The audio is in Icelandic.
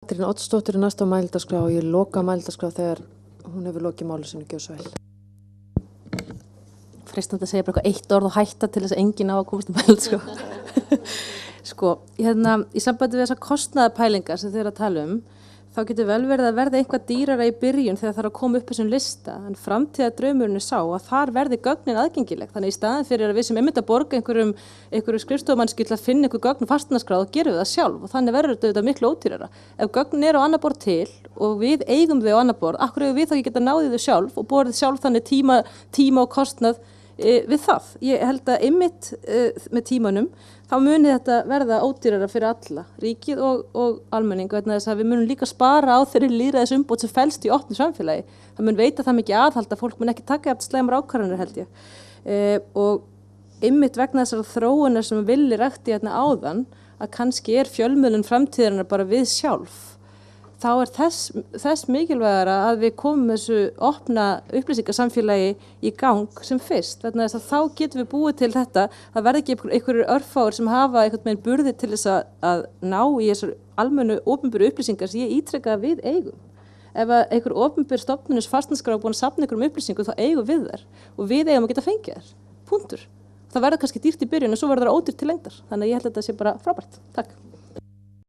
Katrín Oddsdóttir er næst á mælendaskrá og ég loka mælendaskrá þegar hún hefur lokið máli sinu, gjörðu svo vel. Freistandi að segja bara eitthvað eitt orð og hætta til þess að enginn á að komast á mælendaskrá. Sko, í sambandi við þessar kostnaðarpælingar sem þið eru að tala þá getur vel verið að verða eitthvað dýrara í byrjun þegar það þarf að koma upp þessum lista, en framtíðardraumurinn er sá að þar verði gögnin aðgengileg. Þannig í staðin fyrir að við sem einmitt að borga einhverju skrifstofumannski til að finna einhver gögn og fasteignaskrá, þá gerum við það sjálf og þannig verður þetta miklu ódýrara. Ef gögnin eru á annað borð til og við eigum þau á annað borð, af hverju eigum við þá ekki geta náðið þau sjálf og borðið sjálf þannig tíma og kostnað við það. Ég held að einmitt með tímanum þá muni þetta verða ódýrara fyrir alla, ríkið og almenning, vegna þess að við munum líka spara á þeirri lýðræðisumbót sem felst í opnu samfélagi. Það mun veita það mikið aðhald að fólk mun ekki taka eftir slæmar ákvarðanir, held ég. Og einmitt vegna þessar þróunar sem Villi rakti hérna áðan, að kannski fjölmiðlun framtíðarinnar bara við sjálf, þá þess mikilvægara að við komum þessu opna upplýsingasamfélagi í gang sem fyrst. Vegna þess að þá getum við búið til þetta, það verði ekki einhverjir örfáir sem hafa einhvern veginn burði til þess að ná í þessar almennu opinberu upplýsingar sem ég ítreka að við eigum. Ef að einhver opinber stofnunus fasteignaskrá búin að safna einhverjum upplýsingum, þá eigum við þær og við eigum að geta fengið þær. Punktur. Það verður kannski dýrt í byrjun og svo verður það ódýrt til lengdar. Þannig að ég held að þetta sé bara frábært. Takk.